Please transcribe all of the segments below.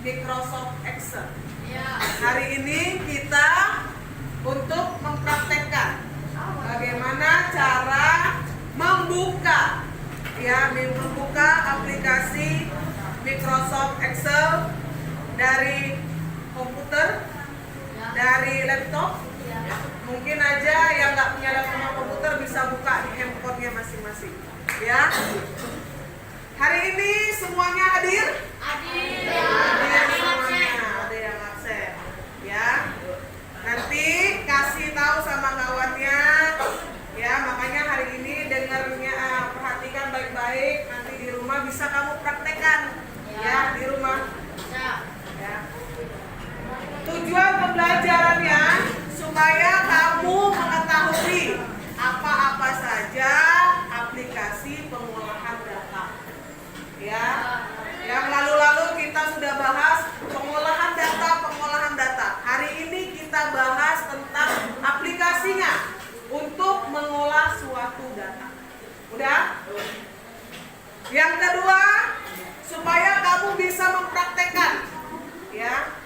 Microsoft Excel. Hari ini kita untuk mempraktekkan bagaimana cara membuka aplikasi Microsoft Excel dari komputer, dari laptop. Mungkin aja yang nggak punya laptop komputer bisa buka di handphonenya masing-masing. Ya. Hari ini semuanya hadir? Hadir semuanya. Ada yang absen. Ya. Nanti kasih tahu sama kawannya. Ya, makanya hari ini dengarnya perhatikan baik-baik. Nanti di rumah bisa kamu praktekkan. Ya, di rumah. Ya. Tujuan pembelajarannya supaya kamu mengetahui apa-apa saja aplikasi pengolahan data. Ya, yang lalu-lalu kita sudah bahas pengolahan data. Hari ini kita bahas tentang aplikasinya untuk mengolah suatu data. Udah? Yang kedua, supaya kamu bisa mempraktekkan, ya.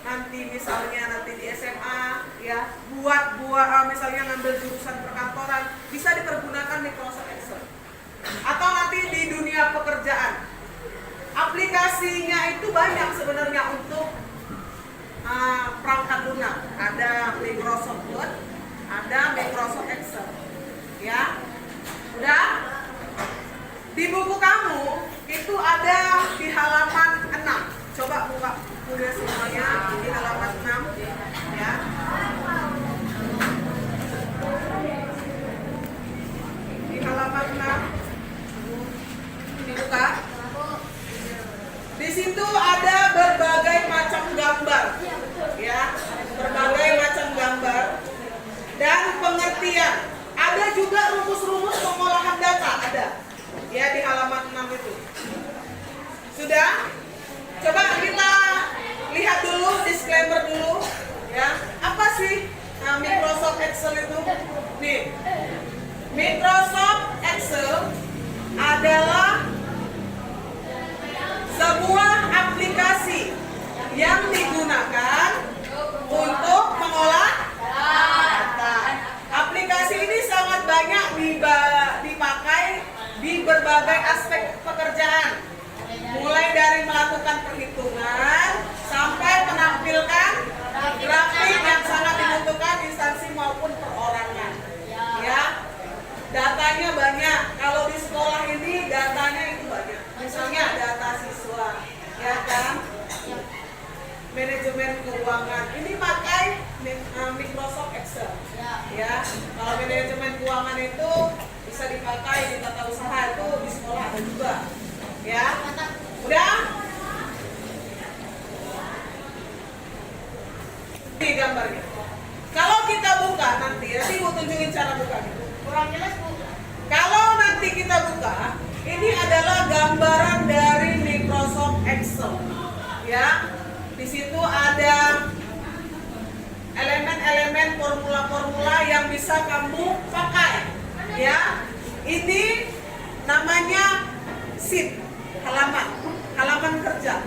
Nanti misalnya di SMA, ya, buat misalnya ngambil jurusan perkantoran, bisa dipergunakan Microsoft Excel. Atau nanti di dunia pekerjaan, aplikasinya itu banyak sebenarnya untuk perangkat lunak. Ada Microsoft Word, ada Microsoft Excel, ya. Udah? Di buku kamu itu ada di halaman 6. Coba buka bukunya semuanya di halaman 6, ya. Di halaman 6 dibuka. Di situ ada berbagai macam gambar, ya, berbagai macam gambar dan pengertian. Ada juga rumus-rumus pengolahan data, ada, ya, di halaman 6 itu. Sudah? Coba kita lihat dulu, disclaimer dulu, ya. Apa sih Microsoft Excel itu? Nih, Microsoft Excel adalah sebuah aplikasi yang digunakan untuk mengolah data. Aplikasi ini sangat banyak dipakai di berbagai aspek pekerjaan, mulai dari melakukan perhitungan sampai menampilkan grafik yang sangat dibutuhkan instansi maupun perorangan. Ya, datanya banyak. Kalau di sekolah ini datanya itu banyak. Misalnya data siswa, ya kan? Manajemen keuangan. Ini pakai Microsoft Excel. Ya, kalau manajemen keuangan itu bisa dipakai di tata usaha, itu di sekolah ada juga. Ya, udah? Ini gambarnya. Kalau kita buka nanti Bu tunjukin cara bukanya. Kurang jelas, Bu. Kalau nanti kita buka, ini adalah gambaran dari Microsoft Excel. Ya, di situ ada elemen-elemen formula-formula yang bisa kamu pakai. Ya, ini namanya sheet, halaman kerja.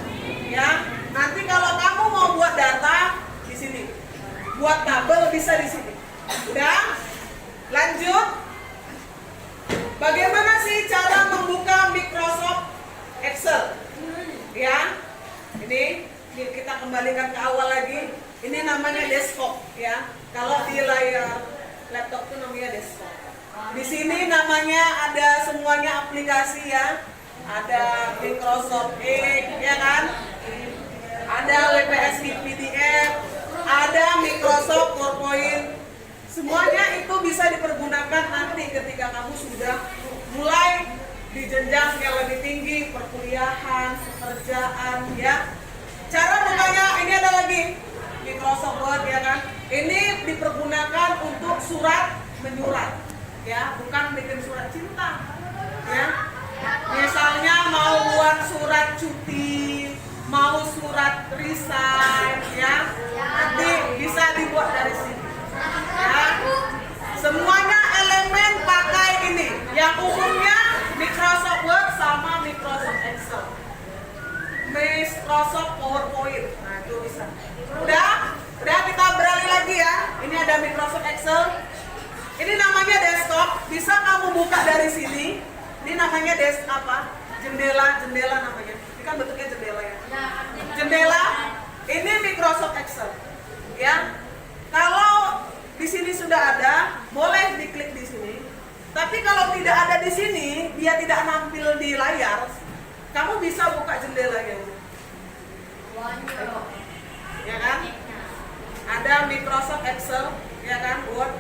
Ya, nanti kalau kamu mau buat data di sini, buat tabel bisa di sini. Udah? Lanjut. Bagaimana sih cara membuka Microsoft Excel? Ya, ini kita kembalikan ke awal lagi. Ini namanya desktop, ya. Kalau di layar laptop itu namanya desktop. Di sini namanya ada semuanya aplikasi, ya. Ada Microsoft Edge, ya kan? Ada WPS PDF, ada Microsoft PowerPoint. Semuanya itu bisa dipergunakan nanti ketika kamu sudah mulai di jenjang yang lebih tinggi, perkuliahan, pekerjaan, ya. Cara bukanya ini ada lagi Microsoft Word, ya kan? Ini dipergunakan untuk surat menyurat, ya, bukan bikin surat cinta, ya. Misalnya mau buat surat cuti, mau surat resign, ya, nanti bisa dibuat dari sini. Ya. Semuanya elemen pakai ini. Yang umumnya Microsoft Word sama Microsoft Excel. Microsoft PowerPoint. Nah, itu bisa. Udah kita beralih lagi ya. Ini ada Microsoft Excel. Ini namanya desktop. Bisa kamu buka dari sini. Ini namanya jendela namanya. Ini kan bentuknya jendela ya. Jendela. Ini Microsoft Excel. Ya. Kalau di sini sudah ada, boleh diklik di sini. Tapi kalau tidak ada di sini, dia tidak nampil di layar, kamu bisa buka jendelanya. Ya kan? Ada Microsoft Excel, ya kan, Word.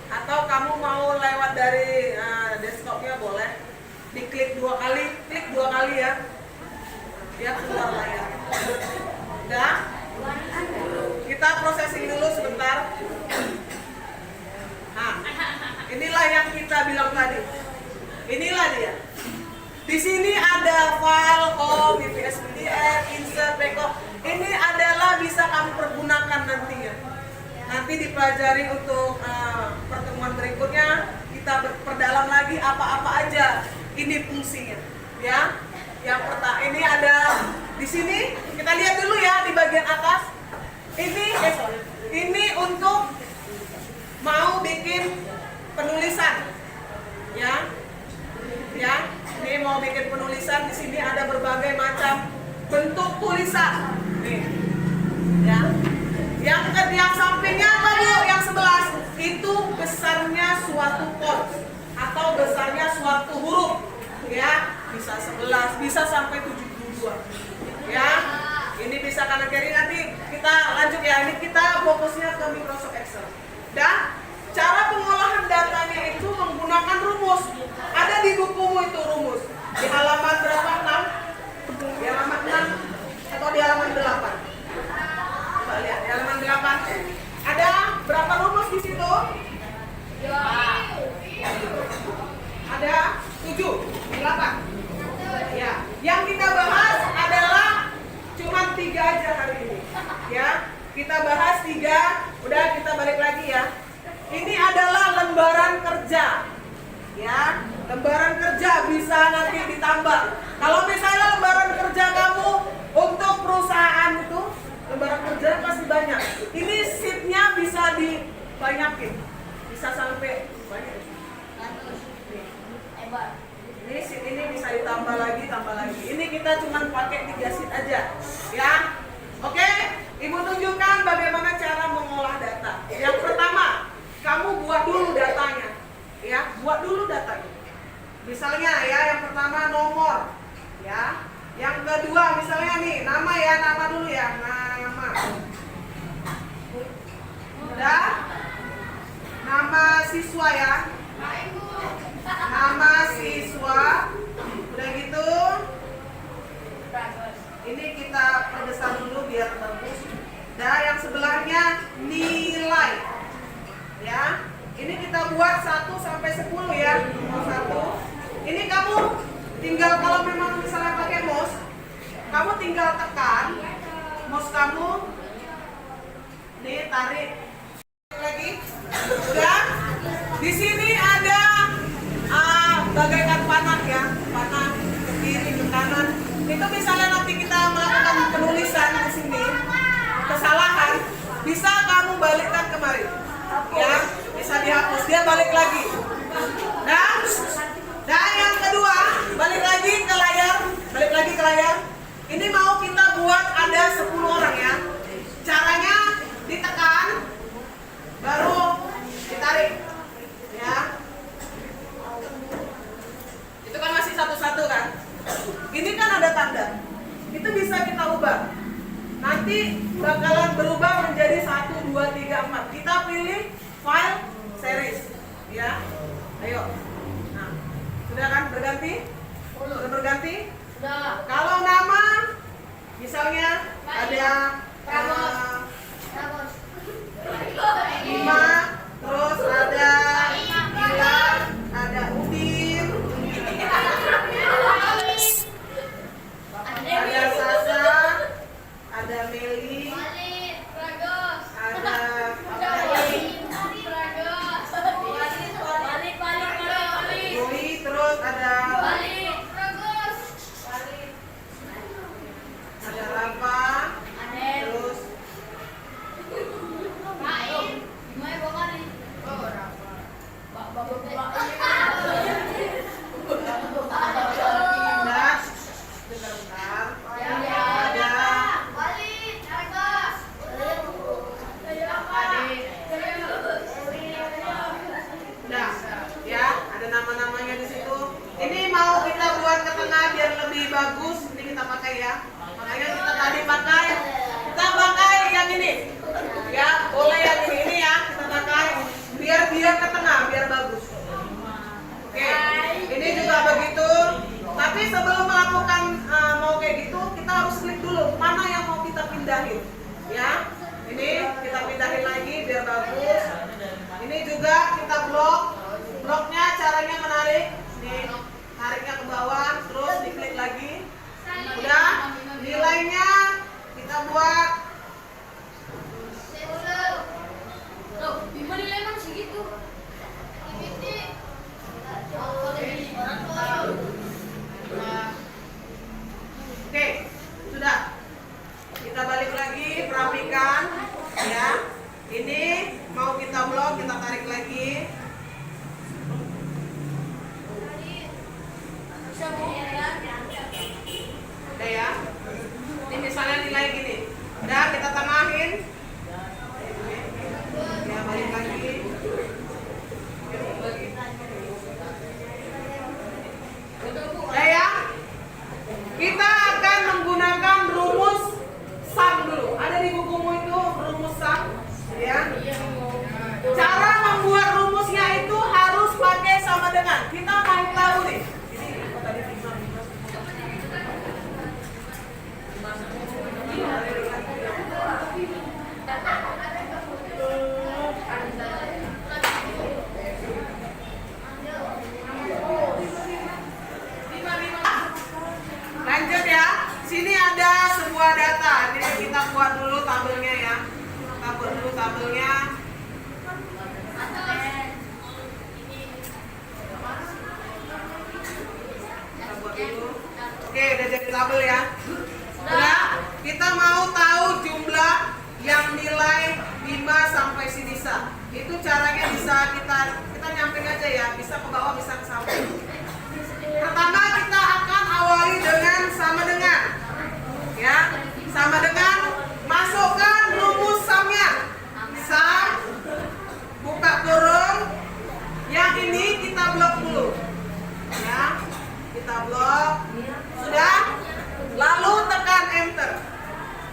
Atau kamu mau lewat dari desktopnya boleh. Diklik 2 kali, klik 2 kali ya. Biar keluar layar. Udah? Kita processing dulu sebentar. Nah, inilah yang kita bilang tadi. Inilah dia. Di sini ada file, home, VPS PDF, insert, backup. Ini adalah bisa kamu pergunakan nantinya. Nanti dipelajari untuk pertemuan berikutnya. Kita perdalam lagi apa-apa aja ini fungsinya. Ya. Yang pertama ini ada di sini. Kita lihat dulu ya di bagian atas. Ini untuk mau bikin penulisan, ya, ini mau bikin penulisan. Di sini ada berbagai macam bentuk tulisan, nih, ya. Yang sampingnya kamu yang 11 itu besarnya suatu font atau besarnya suatu huruf, ya, bisa 11, bisa sampai 72, ya. Ini bisa kanan kiri, nanti kita lanjut ya. Ini kita fokusnya ke Microsoft Excel. Dan cara pengolahan datanya itu menggunakan rumus. Ada di bukumu itu rumus. Di halaman berapa? 6? Di halaman 6 atau di halaman 8? Coba lihat, di halaman 8. Ada berapa rumus di situ? Ada 7, 8. Ya, yang kita bahas adalah cuma 3 aja hari ini. Ya, kita bahas 3. Udah, kita balik lagi ya. Ini adalah lembaran kerja. Ya, lembaran kerja bisa nanti ditambah. Kalau misalnya lembaran kerja kamu untuk perusahaan itu, lembaran kerja pasti banyak. Ini sheet-nya bisa dibanyakin. Bisa sampai banyak. Ini sheet ini bisa ditambah lagi, tambah lagi. Ini kita cuma pakai 3 sheet aja. Ya. Oke, Ibu tunjukkan bagaimana cara mengolah data. Yang pertama, kamu buat dulu datanya. Ya, buat dulu datanya. Misalnya ya, yang pertama nomor. Ya. Yang kedua misalnya nih, nama ya, nama dulu ya. Nama. Udah? Nama siswa ya. Nama siswa. Udah gitu. Ini kita perbesar dulu biar bagus. Dan yang sebelahnya nilai. Ya. Ini kita buat 1 sampai 10 ya. 1. Ini kamu tinggal, kalau memang misalnya pakai mouse, kamu tinggal tekan mouse kamu. Nih, tarik. Lagi. Dan di sini ada bagaikan panah ya, panah ke kiri ke kanan. Itu misalnya nanti kita melakukan penulisan di sini, kesalahan, bisa kamu balikkan kemari, ya, bisa dihapus, dia balik lagi. Dan yang kedua, balik lagi ke layar. Ini mau kita buat ada 10 orang ya. Caranya ditekan, baru ditarik, ya. Itu kan masih satu-satu kan. Ini kan ada tanda. Itu bisa kita ubah. Nanti bakalan berubah menjadi 1, 2, 3, 4. Kita pilih file series. Ya. Ayo. Nah, sudah kan berganti? Sudah berganti? Sudah. Kalau nama misalnya ada Bima, terus ada Gilang, ada Udin, ada Sasa, ada Meli, ada Boy, terus ada pindahin, ya. Ini kita pindahin lagi biar bagus. Ini juga kita blok. Bloknya caranya menarik, nih, tariknya ke bawah, terus diklik lagi. Udah, nilainya kita buat. Loh, Bima nilai emang segitu. Oke, sudah. Kita balik lagi, perapikan, ya. Ini mau kita blok, kita tarik lagi. Udah ya. Ini misalnya nilai gini. Udah, kita tamahin. Ya, balik lagi. Udah ya. Kita akan menggunakan rumus sum dulu. Ada di bukumu itu rumus sum, ya. Cara membuat rumusnya itu harus pakai sama dengan. Kita mau tahu nih. Lanjut ya. Sini ada sebuah data. Ini kita buat dulu tabelnya ya. Kita buat dulu tabelnya. Kita buat dulu. Oke, udah jadi tabel ya. Udah, kita mau tahu jumlah yang nilai 5 sampai sinisa. Itu caranya bisa kita nyamping aja ya, bisa ke bawah, bisa ke samping. Pertama kita akan awali dengan sama dengan, ya, sama dengan masukkan rumus sumnya. Sum, buka kurung. Yang ini kita blok dulu, ya, kita blok. Sudah, lalu tekan enter.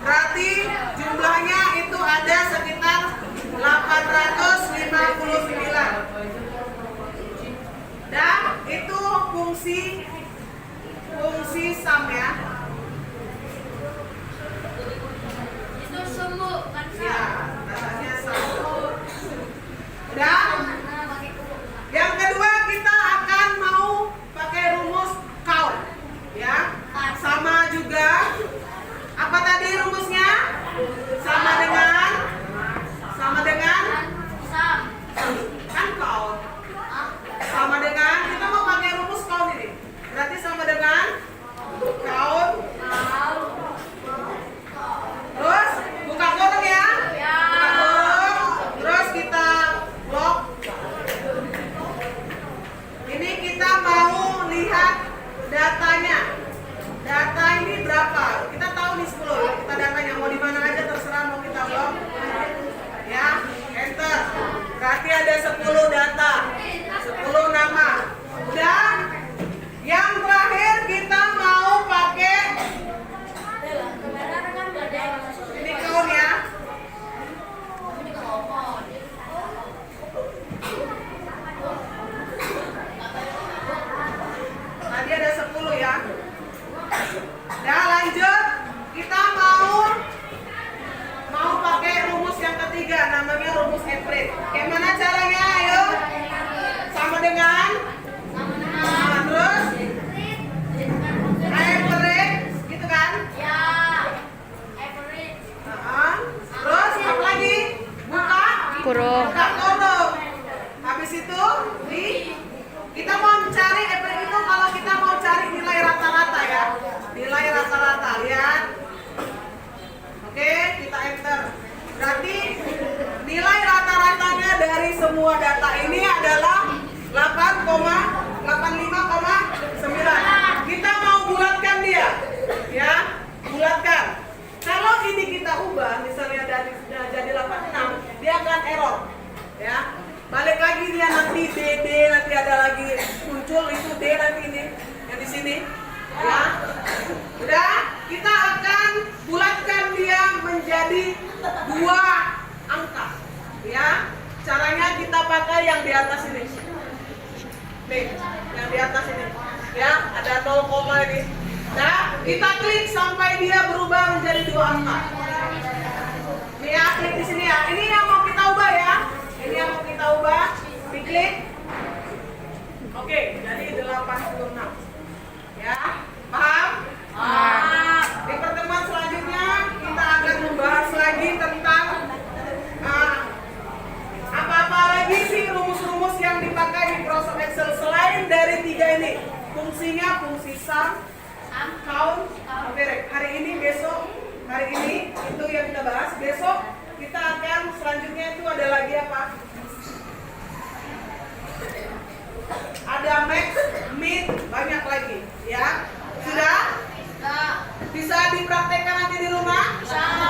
Berarti jumlahnya itu ada sekitar 859. Dan itu fungsi sum ya. Itu sumbu kan Ya, datanya sum. Udah? Yang kedua kita akan mau pakai rumus count, ya. Sama juga. Apa tadi rumusnya? Sama dengan kan count. Sama dengan, kita mau pakai rumus count ini. Berarti sama dengan count. Terus buka kurung ya. Buka kurung. Terus kita blok. Ini kita mau lihat datanya. Data ini berapa? Kita tahu nih 10 ya. Kita datanya mau di mana aja terserah, mau kita blok. Ya, enter. Berarti ada 10 data. 10 nama. Udah. Yang terakhir kita mau pakai ini count ya. Tadi ada 10 ya. Nah, lanjut. Kita mau pakai rumus yang ketiga, namanya rumus average. Gimana caranya? Ayo. Sama dengan terus average gitu kan? Ya, average. Terus apa lagi? Buka Kurung. buka kurung. Habis itu kita mau mencari average itu kalau kita mau cari nilai rata-rata ya. Nilai rata-rata, lihat. Oke, kita enter. Berarti nilai rata-ratanya dari semua data ini adalah 8,85,9. Kita mau bulatkan dia, ya, bulatkan. Kalau ini kita ubah, misalnya jadi 86, dia akan error, ya. Balik lagi dia nanti D, nanti ada lagi muncul itu D nanti ini yang di sini, ya. Udah, kita akan bulatkan dia menjadi 2 angka, ya. Caranya kita pakai yang di atas ini. Nih, yang di atas ini. Ya, ada 0, ini. Nah, kita klik sampai dia berubah menjadi 2 angka. dipakai Microsoft Excel selain dari 3 ini. Fungsinya fungsi sum, count, compare. Hari ini, besok, hari ini itu yang kita bahas. Besok kita akan selanjutnya itu ada lagi apa? Ada max, min, banyak lagi, ya. Sudah? Bisa dipraktekkan nanti di rumah? Bisa.